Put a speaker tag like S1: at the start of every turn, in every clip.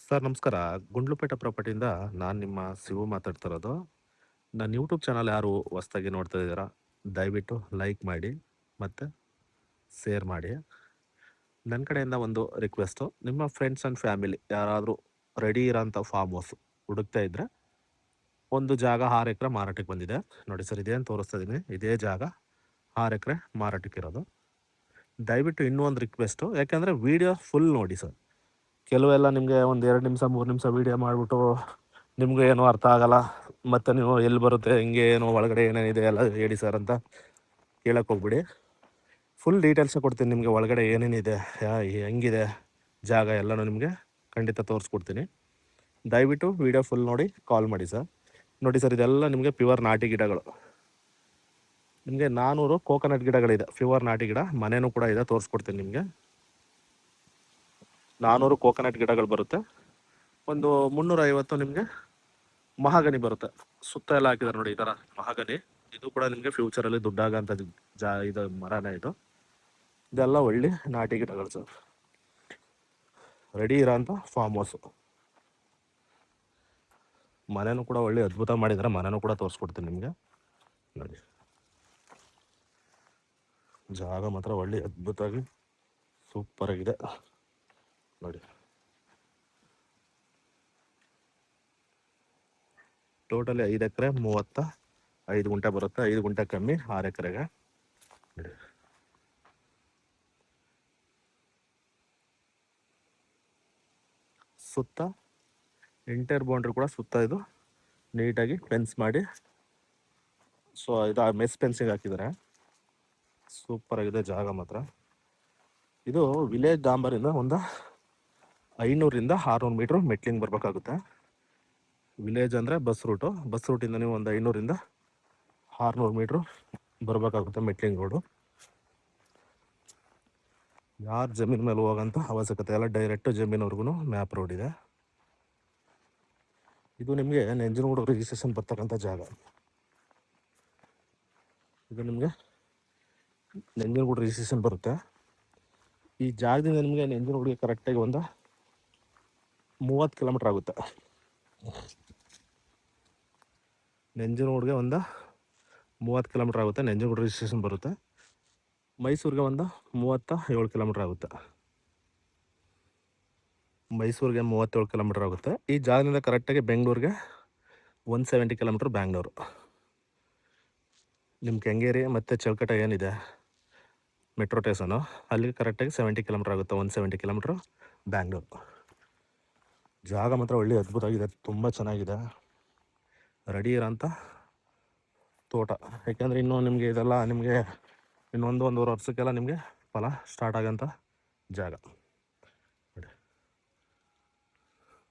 S1: Sir ನಮಸ್ಕಾರ. ಗುಂಡ್ಲುಪೇಟೆ ಪ್ರಾಪರ್ಟಿಯಿಂದ ನಾನು ನಿಮ್ಮ ಶಿವು ಮಾತಾಡ್ತಿರೋದು. ನನ್ನ ಯೂಟ್ಯೂಬ್ ಚಾನಲ್ ಯಾರು ಹೊಸ್ದಾಗಿ ನೋಡ್ತಾ ಇದ್ದೀರಾ, ದಯವಿಟ್ಟು ಲೈಕ್ ಮಾಡಿ ಮತ್ತು ಶೇರ್ ಮಾಡಿ. ನನ್ನ ಕಡೆಯಿಂದ ಒಂದು ರಿಕ್ವೆಸ್ಟು, ನಿಮ್ಮ ಫ್ರೆಂಡ್ಸ್ ಆ್ಯಂಡ್ ಫ್ಯಾಮಿಲಿ ಯಾರಾದರೂ ರೆಡಿ ಇರೋಂಥ ಫಾರ್ಮ್ ಹೌಸ್ ಹುಡುಕ್ತಾ ಇದ್ದರೆ, ಒಂದು ಜಾಗ 6 ಎಕರೆ ಮಾರಾಟಕ್ಕೆ ಬಂದಿದೆ. ನೋಡಿ ಸರ್, ಇದೇನು ತೋರಿಸ್ತಾ ಇದ್ದೀನಿ, ಇದೇ ಜಾಗ 6 ಎಕರೆ ಮಾರಾಟಕ್ಕಿರೋದು. ದಯವಿಟ್ಟು ಇನ್ನೂ ಒಂದು ರಿಕ್ವೆಸ್ಟು, ಯಾಕೆಂದರೆ ವೀಡಿಯೋ ಫುಲ್ ನೋಡಿ ಸರ್. ಕೆಲವೆಲ್ಲ ನಿಮಗೆ ಒಂದು 2 ನಿಮಿಷ 3 ನಿಮಿಷ ವೀಡಿಯೋ ಮಾಡಿಬಿಟ್ಟು ನಿಮಗೂ ಏನೂ ಅರ್ಥ ಆಗಲ್ಲ, ಮತ್ತು ನೀವು ಎಲ್ಲಿ ಬರುತ್ತೆ ಹಿಂಗೆ ಏನು ಒಳಗಡೆ ಏನೇನಿದೆ ಎಲ್ಲ ಹೇಳಿ ಸರ್ ಅಂತ ಕೇಳಕ್ಕೆ ಹೋಗ್ಬಿಡಿ. ಫುಲ್ ಡೀಟೇಲ್ಸೇ ಕೊಡ್ತೀನಿ ನಿಮಗೆ, ಒಳಗಡೆ ಏನೇನಿದೆ, ಹೆಂಗಿದೆ ಜಾಗ ಎಲ್ಲನೂ ನಿಮಗೆ ಖಂಡಿತ ತೋರಿಸ್ಕೊಡ್ತೀನಿ. ದಯವಿಟ್ಟು ವೀಡಿಯೋ ಫುಲ್ ನೋಡಿ ಕಾಲ್ ಮಾಡಿ ಸರ್. ನೋಡಿ ಸರ್, ಇದೆಲ್ಲ ನಿಮಗೆ ಪ್ಯೂರ್ ನಾಟಿ ಗಿಡಗಳು. ನಿಮಗೆ 400 ಕೋಕೋನಟ್ ಗಿಡಗಳಿದೆ, ಪ್ಯೂರ್ ನಾಟಿ ಗಿಡ. ಮನೆಯೂ ಕೂಡ ಇದೆ, ತೋರಿಸ್ಕೊಡ್ತೀನಿ ನಿಮಗೆ. 400 ಕೋಕೋನಟ್ ಗಿಡಗಳು ಬರುತ್ತೆ. ಒಂದು 350 ನಿಮಗೆ ಮಹಾಗನಿ ಬರುತ್ತೆ. ಸುತ್ತ ಎಲ್ಲ ಹಾಕಿದ್ದಾರೆ ನೋಡಿ, ಈ ಥರ ಮಹಾಗನಿ. ಇದು ಕೂಡ ನಿಮಗೆ ಫ್ಯೂಚರಲ್ಲಿ ದುಡ್ಡಾಗಂಥ ಇದು ಮರನೇ ಇದು. ಇದೆಲ್ಲ ಒಳ್ಳೆ ನಾಟಿ ಗಿಡಗಳು ಸರ್. ರೆಡಿ ಇರೋಂಥ ಫಾರ್ಮ್ ಹೌಸು. ಮನೆಯೂ ಕೂಡ ಒಳ್ಳೆ ಅದ್ಭುತ ಮಾಡಿದ್ದಾರೆ, ಮನೆಯೂ ಕೂಡ ತೋರಿಸ್ಕೊಡ್ತೀನಿ ನಿಮಗೆ. ನೋಡಿ, ಜಾಗ ಮಾತ್ರ ಒಳ್ಳೆ ಅದ್ಭುತವಾಗಿ ಸೂಪರಾಗಿದೆ ನೋಡಿ. ಟೋಟಲಿ 5 ಎಕರೆ 35 ಗುಂಟೆ ಬರುತ್ತೆ. 5 ಗುಂಟೆ ಕಮ್ಮಿ 6 ಎಕರೆಗೆ. ನೋಡಿ, ಸುತ್ತ ಎಂಟೈರ್ ಬೌಂಡ್ರಿ ಕೂಡ ಸುತ್ತ ಇದು ನೀಟಾಗಿ ಫೆನ್ಸ್ ಮಾಡಿ, ಸೊ ಇದು ಮೆಸ್ ಫೆನ್ಸಿಂಗ್ ಹಾಕಿದ್ದಾರೆ. ಸೂಪರ್ ಆಗಿದೆ ಜಾಗ ಮಾತ್ರ. ಇದು ವಿಲೇಜ್ ಡಾಂಬರಿಂದ ಒಂದು 500ರಿಂದ 600 ಮೀಟ್ರ್ ಮೆಟ್ಲಿಂಗ್ ಬರಬೇಕಾಗುತ್ತೆ. ವಿಲೇಜ್ ಅಂದರೆ ಬಸ್ ರೂಟಿಂದ ನೀವು ಒಂದು 500ರಿಂದ 600 ಮೀಟ್ರ್ ಬರಬೇಕಾಗುತ್ತೆ ಮೆಟ್ಲಿಂಗ್ ರೋಡು. ಯಾರು ಜಮೀನ್ ಮೇಲೆ ಹೋಗೋಂಥ ಅವಶ್ಯಕತೆ ಎಲ್ಲ, ಡೈರೆಕ್ಟ್ ಜಮೀನವ್ರಿಗೂ ಮ್ಯಾಪ್ ರೋಡ್ ಇದೆ. ಇದು ನಿಮಗೆ ನಂಜನಗೂಡು ರಿಜಿಸ್ಟ್ರೇಷನ್ ಬರ್ತಕ್ಕಂಥ ಜಾಗ. ಇದು ನಿಮಗೆ ನಂಜನಗೂಡು ರಿಜಿಸ್ಟ್ರೇಷನ್ ಬರುತ್ತೆ. ಈ ಜಾಗದಿಂದ ನಿಮಗೆ ನಂಜನಗೂಡಿಗೆ ಕರೆಕ್ಟಾಗಿ ಒಂದು 30 ಕಿಲೋಮೀಟ್ರ್ ಆಗುತ್ತೆ. ನಂಜನಗೂಡಿಗೆ ಒಂದು 30 ಕಿಲೋಮೀಟ್ರ್ ಆಗುತ್ತೆ. ನಂಜನಗೂಡು ರಿಜಿಸ್ಟ್ರೇಷನ್ ಬರುತ್ತೆ. ಮೈಸೂರಿಗೆ ಒಂದು 37 ಕಿಲೋಮೀಟ್ರ್ ಆಗುತ್ತೆ. ಮೈಸೂರಿಗೆ 37 ಕಿಲೋಮೀಟ್ರ್ ಆಗುತ್ತೆ. ಈ ಜಾಗದಿಂದ ಕರೆಕ್ಟಾಗಿ ಬೆಂಗಳೂರಿಗೆ 170 ಕಿಲೋಮೀಟ್ರ್ ಬ್ಯಾಂಗ್ಳೂರು. ನಿಮ್ಮ ಕೆಂಗೇರಿ ಮತ್ತು ಚೌಕಟ್ಟೆ ಏನಿದೆ ಮೆಟ್ರೋ ಸ್ಟೇಷನು, ಅಲ್ಲಿಗೆ ಕರೆಕ್ಟಾಗಿ 70 ಕಿಲೋಮೀಟ್ರ್ ಆಗುತ್ತೆ. 170 ಕಿಲೋಮೀಟ್ರ್ ಬ್ಯಾಂಗ್ಳೂರು. ಜಾಗ ಮಾತ್ರ ಒಳ್ಳೆ ಅದ್ಭುತವಾಗಿದೆ, ತುಂಬ ಚೆನ್ನಾಗಿದೆ. ರೆಡಿ ಇರೋಂಥ ತೋಟ. ಯಾಕೆಂದರೆ ಇನ್ನೂ ನಿಮಗೆ ಇದೆಲ್ಲ ನಿಮಗೆ ಒಂದೂವರೆ ವರ್ಷಕ್ಕೆಲ್ಲ ನಿಮಗೆ ಫಲ ಸ್ಟಾರ್ಟ್ ಆಗೋಂಥ ಜಾಗ. ನೋಡಿ,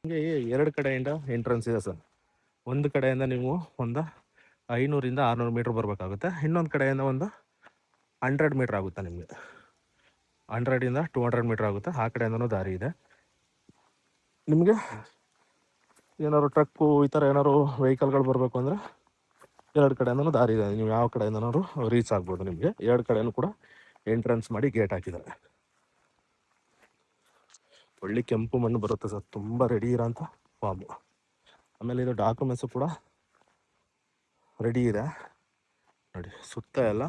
S1: ನಿಮಗೆ 2 ಕಡೆಯಿಂದ ಎಂಟ್ರೆನ್ಸ್ ಇದೆ ಸರ್. ಒಂದು ಕಡೆಯಿಂದ ನೀವು ಒಂದು 500ರಿಂದ 600 ಮೀಟ್ರ್ ಬರಬೇಕಾಗುತ್ತೆ. ಇನ್ನೊಂದು ಕಡೆಯಿಂದ ಒಂದು 100 ಮೀಟ್ರ್ ಆಗುತ್ತೆ. ನಿಮಗೆ 100ರಿಂದ 200 ಮೀಟ್ರ್ ಆಗುತ್ತೆ. ಆ ಕಡೆಯಿಂದನೂ ದಾರಿ ಇದೆ. ನಿಮಗೆ ಏನಾದ್ರು ಟ್ರಕ್ಕು ಈ ಥರ ಏನಾದ್ರು ವೆಹಿಕಲ್ಗಳು ಬರಬೇಕು ಅಂದರೆ 2 ಕಡೆಯಿಂದನೂ ದಾರಿ ಇದೆ. ನೀವು ಯಾವ ಕಡೆಯಿಂದನಾದ್ರು ರೀಚ್ ಆಗ್ಬೋದು. ನಿಮಗೆ 2 ಕಡೆಯೂ ಕೂಡ ಎಂಟ್ರೆನ್ಸ್ ಮಾಡಿ ಗೇಟ್ ಹಾಕಿದ್ದಾರೆ. ಒಳ್ಳೆ ಕೆಂಪು ಮಣ್ಣು ಬರುತ್ತೆ ಸರ್, ತುಂಬ ರೆಡಿ ಇರೋಂಥ ಫಾರ್ಮು. ಆಮೇಲೆ ಇದು ಡಾಕ್ಯುಮೆಂಟ್ಸು ಕೂಡ ರೆಡಿ ಇದೆ. ನೋಡಿ, ಸುತ್ತ ಎಲ್ಲ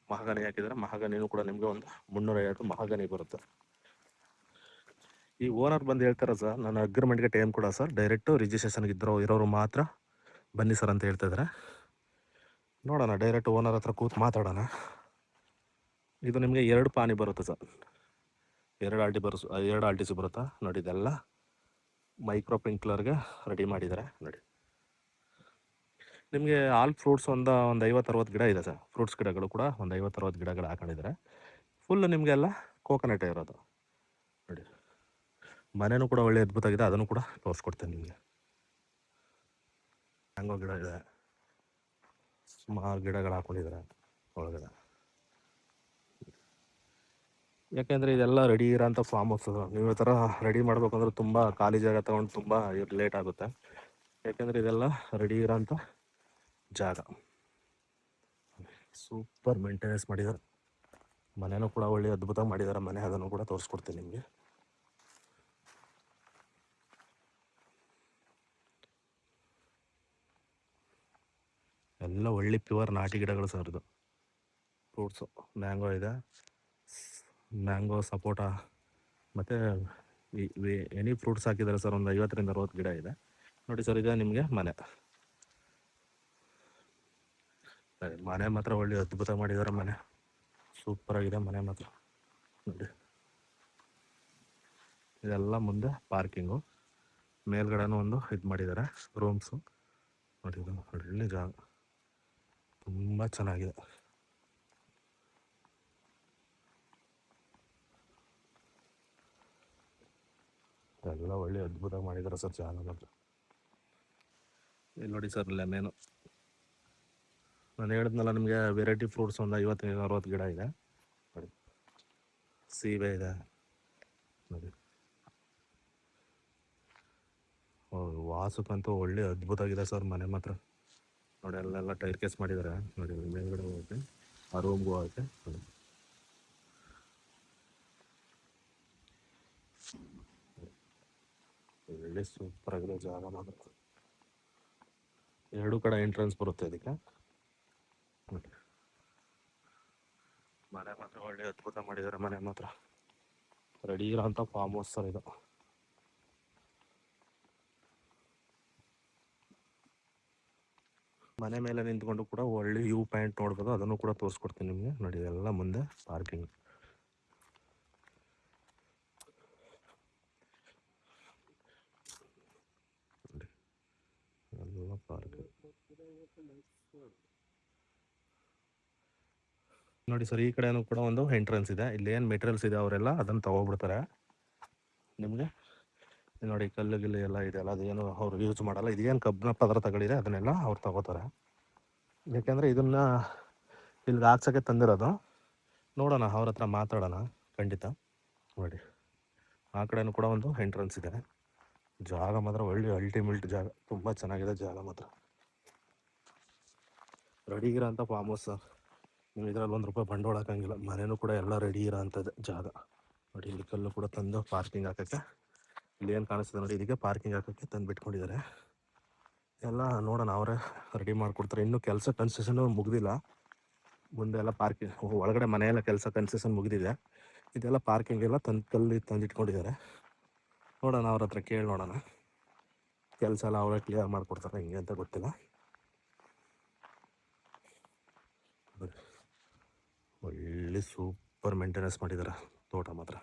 S1: ಮಹಾಗನಿ ಹಾಕಿದ್ದಾರೆ. ಮಹಾಗನಿನೂ ಕೂಡ ನಿಮಗೆ ಒಂದು 350 ಮಹಾಗನಿ ಬರುತ್ತೆ. ಈ ಓನರ್ ಬಂದು ಹೇಳ್ತಾರೆ ಸರ್, ನಾನು ಅಗ್ರಿಮೆಂಟ್ಗೆ ಟೈಮ್ ಕೂಡ ಸರ್, ಡೈರೆಕ್ಟು ರಿಜಿಸ್ಟ್ರೇಷನ್ಗೆ ಇರೋರು ಮಾತ್ರ ಬನ್ನಿ ಸರ್ ಅಂತ ಹೇಳ್ತಾಯಿದ್ದಾರೆ. ನೋಡೋಣ, ಡೈರೆಕ್ಟ್ ಓನರ್ ಹತ್ರ ಕೂತು ಮಾತಾಡೋಣ. ಇದು ನಿಮಗೆ 2 ಪಾನಿ ಬರುತ್ತೆ ಸರ್, 2 ಆರ್ ಟಿ ಸಿ ಬರುತ್ತಾ ನೋಡಿ. ಇದೆಲ್ಲ ಮೈಕ್ರೋ ಪ್ರಿಂಕ್ಲರ್ಗೆ ರೆಡಿ ಮಾಡಿದ್ದಾರೆ ನೋಡಿ. ನಿಮಗೆ ಆಲ್ ಫ್ರೂಟ್ಸ್ ಒಂದು 50-60 ಗಿಡ ಇದೆ ಸರ್. ಫ್ರೂಟ್ಸ್ ಗಿಡಗಳು ಕೂಡ ಒಂದು 50-60 ಗಿಡಗಳು ಹಾಕೊಂಡಿದ್ದಾರೆ. ಫುಲ್ ನಿಮಗೆಲ್ಲ ಕೋಕೋನಟೇ ಇರೋದು ನೋಡಿ. ಮನೆಯೂ ಕೂಡ ಒಳ್ಳೆ ಅದ್ಭುತವಾಗಿದೆ, ಅದನ್ನು ಕೂಡ ತೋರಿಸ್ಕೊಡ್ತೇನೆ ನಿಮಗೆ. ಮ್ಯಾಂಗೋ ಗಿಡ ಇದೆ, ಸುಮಾರು ಗಿಡಗಳು ಹಾಕೊಂಡಿದ್ದಾರೆ ಒಳಗಡೆ. ಯಾಕೆಂದರೆ ಇದೆಲ್ಲ ರೆಡಿ ಇರೋಂಥ ಫಾರ್ಮ್ ಹೌಸ್. ನೀವು ಈ ಥರ ರೆಡಿ ಮಾಡ್ಬೇಕಂದ್ರೆ ತುಂಬ ಖಾಲಿ ಜಾಗ ತೊಗೊಂಡು ತುಂಬ ಲೇಟ್ ಆಗುತ್ತೆ. ಯಾಕೆಂದರೆ ಇದೆಲ್ಲ ರೆಡಿ ಇರೋಂಥ ಜಾಗ. ಸೂಪರ್ ಮೇಂಟೆನೆನ್ಸ್ ಮಾಡಿದ್ದಾರೆ. ಮನೆಯೂ ಕೂಡ ಒಳ್ಳೆ ಅದ್ಭುತ ಮಾಡಿದ್ದಾರೆ ಮನೆ, ಅದನ್ನು ಕೂಡ ತೋರಿಸ್ಕೊಡ್ತೀನಿ ನಿಮಗೆ. ಎಲ್ಲ ಒಳ್ಳೆ ಪ್ಯೂರ್ ನಾಟಿ ಗಿಡಗಳು ಸರ್ ಇದು. ಫ್ರೂಟ್ಸು ಮ್ಯಾಂಗೋ ಇದೆ, ಮ್ಯಾಂಗೋ ಸಪೋಟ ಮತ್ತು ಎನಿ ಫ್ರೂಟ್ಸ್ ಹಾಕಿದ್ದಾರೆ ಸರ್. ಒಂದು 50-60 ಗಿಡ ಇದೆ ನೋಡಿ ಸರ್. ಇದೆ ನಿಮಗೆ ಮನೆ ಮಾತ್ರ ಒಳ್ಳೆ ಅದ್ಭುತ ಮಾಡಿದ್ದಾರೆ. ಮನೆ ಸೂಪರಾಗಿದೆ ಮನೆ ಮಾತ್ರ ನೋಡಿ. ಇದೆಲ್ಲ ಮುಂದೆ ಪಾರ್ಕಿಂಗು, ಮೇಲ್ಗಡೆನೂ ಒಂದು ಇದು ಮಾಡಿದ್ದಾರೆ ರೂಮ್ಸು ನೋಡಿ. ಇದು ಒಳ್ಳೆ ಜಾಗ, ತುಂಬ ಚೆನ್ನಾಗಿದೆ. ಎಲ್ಲ ಒಳ್ಳೆ ಅದ್ಭುತ ಮಾಡಿದ್ದಾರೆ ಸರ್ ಜಾಗ ಮಾತ್ರ. ಇಲ್ಲಿ ನೋಡಿ ಸರ್ ಲೆಮೆನು, ನಾನು ಹೇಳಿದ್ನಲ್ಲ ನಿಮಗೆ ವೆರೈಟಿ ಫ್ರೂಟ್ಸ್ ಒಂದು 50-60 ಗಿಡ ಇದೆ ನೋಡಿ. ಸೀಬೆ ಇದೆ ನೋಡಿ. ವಾಸಕ್ಕಂತೂ ಒಳ್ಳೆ ಅದ್ಭುತ ಆಗಿದೆ ಸರ್ ಮನೆ ಮಾತ್ರ ನೋಡಿ. ಅಲ್ಲೆಲ್ಲ ಟೈರ್ ಕೇಸ್ ಮಾಡಿದ್ದಾರೆ ನೋಡಿ. ಮೇಲ್ಗಡೆ ಹೋಗುತ್ತೆ, ಆ ರೂಮ್ಗೂ ಹೋಗುತ್ತೆ ನೋಡಿ. ಒಳ್ಳೆ ಸೂಪರ್ ಆಗಿದೆ ಜಾಗ ಮಾತ್ರ. 2 ಕಡೆ ಎಂಟ್ರೆನ್ಸ್ ಬರುತ್ತೆ ಅದಕ್ಕೆ. ಮನೆ ಮಾತ್ರ ಒಳ್ಳೆ ಅದ್ಭುತ ಮಾಡಿದ್ದಾರೆ. ಮನೆ ಮಾತ್ರ ರೆಡಿ ಇರೋಂಥ ಫಾರ್ಮ್ ಹೌಸ್ ಸರ್ ಇದು. ಮನೆ ಮೇಲೆ ನಿಂತ್ಕೊಂಡು ಕೂಡ ಒಳ್ಳೆ ವ್ಯೂ ಪಾಯಿಂಟ್ ನೋಡ್ಬೋದು, ಅದನ್ನು ಕೂಡ ತೋರಿಸ್ಕೊಡ್ತೀನಿ ನಿಮಗೆ ನೋಡಿ. ಎಲ್ಲ ಮುಂದೆ ಪಾರ್ಕಿಂಗ್ ನೋಡಿ, ಎಲ್ಲ ಪಾರ್ಕಿಂಗ್ ನೋಡಿ ಸರ್. ಈ ಕಡೆನೂ ಕೂಡ ಒಂದು ಎಂಟ್ರೆನ್ಸ್ ಇದೆ. ಇಲ್ಲಿ ಏನು ಮೆಟೀರಿಯಲ್ಸ್ ಇದೆ ಅವರೆಲ್ಲ ಅದನ್ನು ತಗೊಬಿಡ್ತಾರೆ ನಿಮಗೆ ನೋಡಿ. ಕಲ್ಲು ಗಿಲ್ಲು ಎಲ್ಲ ಇದೆಯಲ್ಲ, ಅದೇನು ಅವ್ರು ಯೂಸ್ ಮಾಡಲ್ಲ. ಇದೇನು ಕಬ್ಬಿಣ ಪದಾರ್ಥಗಳಿದೆ ಅದನ್ನೆಲ್ಲ ಅವ್ರು ತಗೋತಾರೆ. ಯಾಕೆಂದರೆ ಇದನ್ನು ಇಲ್ಲಿಗೆ ಹಾಕ್ಸೋಕ್ಕೆ ತಂದಿರೋದು. ನೋಡೋಣ, ಅವ್ರ ಹತ್ರ ಮಾತಾಡೋಣ ಖಂಡಿತ ನೋಡಿ. ಆ ಕಡೆನೂ ಕೂಡ ಒಂದು ಎಂಟ್ರೆನ್ಸ್ ಇದೆ. ಜಾಗ ಮಾತ್ರ ಒಳ್ಳೆ ಅಲ್ಟಿಮೇಟ್ ಜಾಗ, ತುಂಬ ಚೆನ್ನಾಗಿದೆ ಜಾಗ ಮಾತ್ರ. ರೆಡಿ ಇರೋ ಅಂಥ ಫಾರ್ಮ್ ಹೌಸ್ ಸರ್. ನೀವು ಇದರಲ್ಲಿ ₹1 ಬಂಡವಾಳ ಹಾಕೋಂಗಿಲ್ಲ. ಮನೆಯೂ ಕೂಡ ಎಲ್ಲ ರೆಡಿ ಇರೋ ಅಂಥದ್ದು ಜಾಗ ನೋಡಿ. ಇಲ್ಲಿ ಕಲ್ಲು ಕೂಡ ತಂದು ಪಾರ್ಕಿಂಗ್ ಹಾಕೋಕ್ಕೆ, ಇಲ್ಲಿ ಏನು ಕಾಣಿಸ್ತದೆ ನೋಡಿ, ಇದಕ್ಕೆ ಪಾರ್ಕಿಂಗ್ ಹಾಕೋಕ್ಕೆ ತಂದು ಬಿಟ್ಕೊಂಡಿದ್ದಾರೆ ಎಲ್ಲ. ನೋಡೋಣ, ಅವರೇ ರೆಡಿ ಮಾಡಿಕೊಡ್ತಾರೆ. ಇನ್ನೂ ಕೆಲಸ ಕನ್ಸ್ಟ್ರಕ್ಷನ್ ಮುಗಿದಿಲ್ಲ. ಮುಂದೆ ಎಲ್ಲ ಪಾರ್ಕಿಂಗ್, ಒಳಗಡೆ ಮನೆಯೆಲ್ಲ ಕೆಲಸ ಕನ್ಸ್ಟ್ರಕ್ಷನ್ ಮುಗಿದಿದೆ. ಇದೆಲ್ಲ ಪಾರ್ಕಿಂಗ್ ಎಲ್ಲ ತಂದಿಟ್ಕೊಂಡಿದ್ದಾರೆ. ನೋಡೋಣ, ಅವ್ರ ಹತ್ರ ಕೇಳಿ ನೋಡೋಣ. ಕೆಲಸ ಎಲ್ಲ ಅವರೇ ಕ್ಲಿಯರ್ ಮಾಡಿಕೊಡ್ತಾರೆ, ಹಿಂಗೆ ಅಂತ ಗೊತ್ತಿಲ್ಲ. ಒಳ್ಳೆ ಸೂಪರ್ ಮೇಂಟೆನೆನ್ಸ್ ಮಾಡಿದ್ದಾರೆ ತೋಟ ಮಾತ್ರ.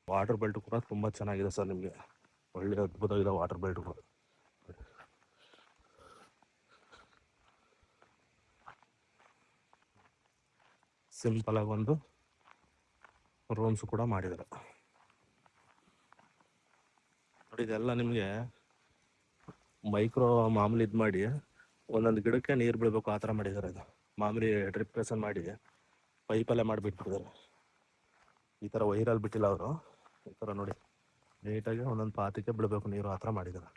S1: ವಾಟರ್ ಬೆಲ್ಟ್ ಕೂಡ ತುಂಬ ಚೆನ್ನಾಗಿದೆ ಸರ್. ನಿಮಗೆ ಒಳ್ಳೆ ಅದ್ಭುತವಾಗಿದೆ ವಾಟರ್ ಬೆಲ್ಟ್ ಕೂಡ. ಸಿಂಪಲಾಗಿ ಒಂದು ರೂಮ್ಸ್ ಕೂಡ ಮಾಡಿದ್ದಾರೆ ನೋಡಿ. ಇದೆಲ್ಲ ನಿಮಗೆ ಮೈಕ್ರೋ ಮಾಮೂಲಿ ಇದು ಮಾಡಿ ಒಂದೊಂದು ಗಿಡಕ್ಕೆ ನೀರು ಬೀಳಬೇಕು ಆ ಥರ ಮಾಡಿದ್ದಾರೆ. ಇದು ಮಾಮೂಲಿ ಡ್ರಿಪ್ರೇಷನ್ ಮಾಡಿ ಪೈಪಲ್ಲೇ ಮಾಡಿಬಿಟ್ಬಿಟ್ಟಿದ್ದಾರೆ. ಈ ಥರ ವೈರಲ್ಲಿ ಬಿಟ್ಟಿಲ್ಲ ಅವರು. ಈ ಥರ ನೋಡಿ, ನೀಟಾಗಿ ಒಂದೊಂದು ಪಾತಿಗೆ ಬೀಳಬೇಕು ನೀರು, ಆ ಥರ ಮಾಡಿದ್ದಾರೆ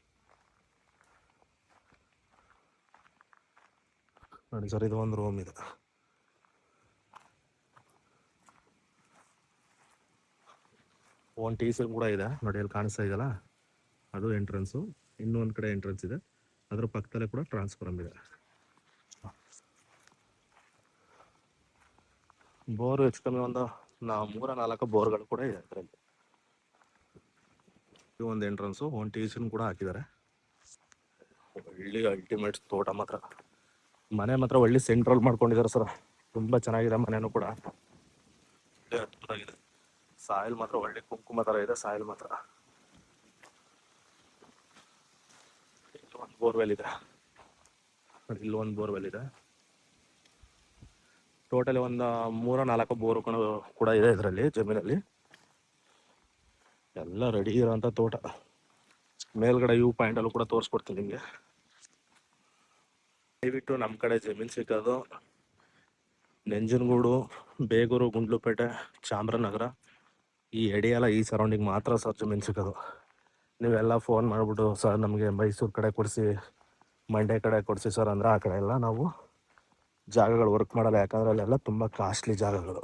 S1: ನೋಡಿ ಸರ್. ಇದು ಒಂದು ರೂಮ್ ಇದೆ. ಒಂದು ಟೀಸಲ್ ಕೂಡ ಇದೆ ನೋಡಿ, ಅಲ್ಲಿ ಕಾಣಿಸ್ತಾ ಇದೆಯಲ್ಲ, ಅದು ಎಂಟ್ರೆನ್ಸು. ಇನ್ನೊಂದು ಕಡೆ ಎಂಟ್ರೆನ್ಸ್ ಇದೆ, ಅದರ ಪಕ್ಕದಲ್ಲೇ ಕೂಡ ಟ್ರಾನ್ಸ್ಫಾರ್ಮ್ ಇದೆ. ಬೋರು ಹೆಚ್ಚು ಕಮ್ಮಿ ಒಂದು 3-4 ಬೋರ್ಗಳು ಕೂಡ ಇದೆ ಅದರಲ್ಲಿ. ಇದು ಒಂದು ಎಂಟ್ರೆನ್ಸು, ಒಂದು ಟೀಸನ್ ಕೂಡ ಹಾಕಿದ್ದಾರೆ. ಒಳ್ಳೆ ಅಲ್ಟಿಮೇಟ್ ತೋಟ ಮಾತ್ರ. ಮನೆ ಮಾತ್ರ ಒಳ್ಳೆ ಸೆಂಟ್ರಲ್ ಮಾಡ್ಕೊಂಡಿದ್ದಾರೆ ಸರ್. ತುಂಬ ಚೆನ್ನಾಗಿದೆ ಮನೆಯೂ ಕೂಡ, ಒಳ್ಳೆ ಅದ್ಭುತವಾಗಿದೆ. ಸಾಯಿಲ್ ಮಾತ್ರ ಒಳ್ಳೆ ಕುಂಕುಮ ಥರ ಇದೆ ಸಾಯಿಲ್ ಮಾತ್ರ. ಒಂದು ಬೋರ್ವೆಲ್ ಇದೆ, ಇಲ್ಲೊಂದು ಬೋರ್ವೆಲ್ ಇದೆ. ಟೋಟಲಿ ಒಂದು 3-4 ಬೋರ್ ಕೂಡ ಇದೆ ಇದರಲ್ಲಿ ಜಮೀನಲ್ಲಿ. ಎಲ್ಲ ರೆಡಿ ಇರೋಂಥ ತೋಟ. ಮೇಲ್ಗಡೆ ವ್ಯೂ ಪಾಯಿಂಟಲ್ಲೂ ಕೂಡ ತೋರಿಸ್ಕೊಡ್ತೀನಿ ನಿಮಗೆ. ದಯವಿಟ್ಟು ನಮ್ಮ ಕಡೆ ಜಮೀನು ಸಿಗೋದು ನಂಜನಗೂಡು, ಬೇಗೂರು, ಗುಂಡ್ಲುಪೇಟೆ, ಚಾಮರಾಜನಗರ, ಈ ಎಡೆಯಲ್ಲ ಈ ಸರೌಂಡಿಂಗ್ ಮಾತ್ರ ಸರ್ ಜಮೀನು ಸಿಗೋದು. ನೀವೆಲ್ಲ ಫೋನ್ ಮಾಡಿಬಿಟ್ಟು ಸರ್ ನಮಗೆ ಮೈಸೂರು ಕಡೆ ಕೊಡಿಸಿ, ಮಂಡ್ಯ ಕಡೆ ಕೊಡಿಸಿ ಸರ್ ಅಂದರೆ ಆ ಕಡೆ ಎಲ್ಲ ನಾವು ಜಾಗಗಳು ವರ್ಕ್ ಮಾಡಲ್ಲ. ಯಾಕಂದರೆ ಅಲ್ಲೆಲ್ಲ ತುಂಬ ಕಾಸ್ಟ್ಲಿ ಜಾಗಗಳು.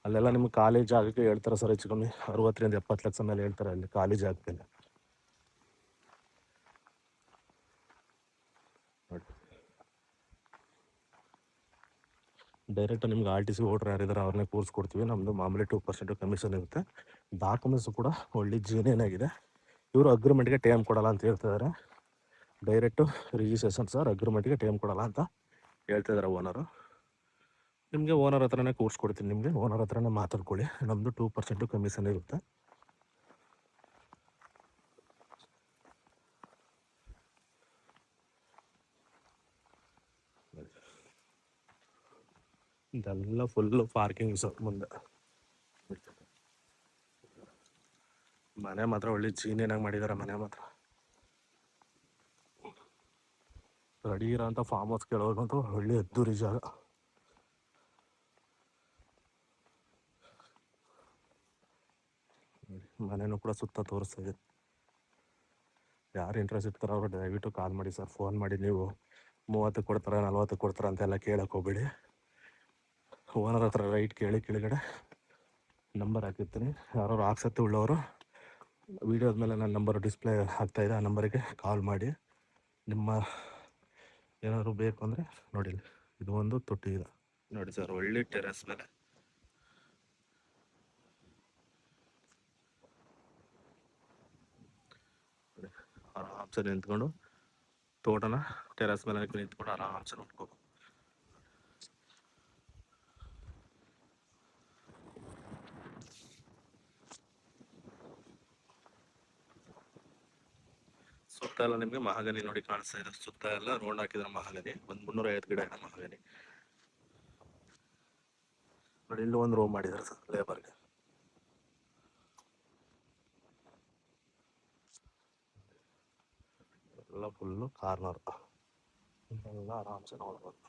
S1: ಅಲ್ಲೆಲ್ಲ ನಿಮ್ಗೆ ಖಾಲಿ ಜಾಗಕ್ಕೆ ಹೇಳ್ತಾರೆ ಸರ್ ಹೆಚ್ಚು ಕಮ್ಮಿ 60-70 ಲಕ್ಷ ಮೇಲೆ ಹೇಳ್ತಾರೆ ಅಲ್ಲಿ ಖಾಲಿ ಜಾಗಕ್ಕೆ. ಡೈರೆಕ್ಟ್ ನಿಮ್ಗೆ ಆರ್ ಟಿ ಸಿ ಓಟ್ರ್ ಯಾರಿದ್ದಾರೆ ಅವ್ರನ್ನೇ ಕೂರಿಸ್ಕೊಡ್ತೀವಿ. ನಮ್ಮದು ಮಾಮೂಲಿ 2% ಕಮಿಷನ್ ಇರುತ್ತೆ. ಡಾಕ್ಯುಮೆಂಟ್ಸು ಕೂಡ ಒಳ್ಳೆ ಜೀನೇನಾಗಿದೆ. ಇವರು ಅಗ್ರಿಮೆಂಟ್ಗೆ ಟೈಮ್ ಕೊಡಲ್ಲ ಅಂತ ಹೇಳ್ತಿದ್ದಾರೆ. ಡೈರೆಕ್ಟು ರಿಜಿಸ್ಟ್ರೇಷನ್ ಸರ್, ಅಗ್ರಿಮೆಂಟ್ಗೆ ಟೈಮ್ ಕೊಡಲ್ಲ ಅಂತ ಹೇಳ್ತಿದ್ದಾರೆ ಓನರು. ನಿಮಗೆ ಓನರ್ ಹತ್ರನೇ ಕೂರಿಸ್ಕೊಡ್ತೀನಿ. ನಿಮಗೆ ಓನರ್ ಹತ್ರನೇ ಮಾತಾಡ್ಕೊಳ್ಳಿ. ನಮ್ಮದು 2% ಕಮಿಷನ್ ಇರುತ್ತೆ. ಇದೆಲ್ಲ ಫುಲ್ಲು ಪಾರ್ಕಿಂಗ್ ಸರ್. ಮುಂದೆ ಮನೆ ಮಾತ್ರ ಒಳ್ಳೆ ಜೀನೇನಾಗಿ ಮಾಡಿದ್ದಾರೆ. ಮನೆ ಮಾತ್ರ ರೆಡಿ ಇರೋ ಅಂಥ ಫಾರ್ಮ್ ಹೌಸ್ ಕೇಳೋದಂತೂ ಒಳ್ಳೆ ಅದ್ದೂರಿ ಜಾಗ. ಮನೆಯೂ ಕೂಡ ಸುತ್ತ ತೋರಿಸ್ತಾ ಇದೆ. ಯಾರು ಇಂಟ್ರೆಸ್ಟ್ ಇರ್ತಾರೋ ಅವರು ದಯವಿಟ್ಟು ಕಾಲ್ ಮಾಡಿ ಸರ್. ಫೋನ್ ಮಾಡಿ ನೀವು 30 ಕೊಡ್ತಾರೆ 40 ಕೊಡ್ತಾರೆ ಅಂತೆಲ್ಲ ಕೇಳಕ್ಕೆ ಹೋಗ್ಬೇಡಿ. ಓನರ್ ಹತ್ರ ರೈಟ್ ಕೇಳಿ ಕೆಳಗಡೆ ನಂಬರ್ ಹಾಕಿರ್ತೀನಿ. ಯಾರು ಆಸಕ್ತಿ ಉಳ್ಳವರು ವೀಡಿಯೋದ ಮೇಲೆ ನನ್ನ ನಂಬರ್ ಡಿಸ್ಪ್ಲೇ ಆಗ್ತಾಯಿದೆ, ಆ ನಂಬರಿಗೆ ಕಾಲ್ ಮಾಡಿ. ನಿಮ್ಮ ಏನಾದರೂ ಬೇಕು ಅಂದರೆ ನೋಡಿ, ಇದು ಒಂದು ತೊಟ್ಟಿ ಇದೆ ನೋಡಿ ಸರ್, ಒಳ್ಳೆ ಟೆರೆಸ್ ಮೇಲೆ. ಆರಾಮ್ಸೆ ನಿಂತ್ಕೊಂಡು ತೋಟನ ಟೆರೆಸ್ ಮೇಲೆ ನಿಂತ್ಕೊಂಡು ಆರಾಮ್ಸೆ ನೋಡ್ಕೋಬೋದು. ಸುತ್ತ ಎಲ್ಲ ನಿಮಗೆ ಮಹಾಗನಿ ನೋಡಿ ಕಾಣಿಸ್ತಾ ಇದೆ. ಸುತ್ತ ಎಲ್ಲ ರೋಡ್ ಹಾಕಿದ್ರೆ ಮಹಾಗನಿ, ಒಂದು 350 ಗಿಡ ಇದೆ ಮಹಾಗನಿ ನೋಡಿ. ಇಲ್ಲಿ ಒಂದು ರೂಮ್ ಮಾಡಿದ್ದಾರೆ ಸರ್ ಲೇಬರ್ಗೆ. ಎಲ್ಲ ಫುಲ್ಲು ಕಾರ್ನರ್, ಎಲ್ಲ ಆರಾಮ್ಸೆ ನೋಡ್ಬೋದು.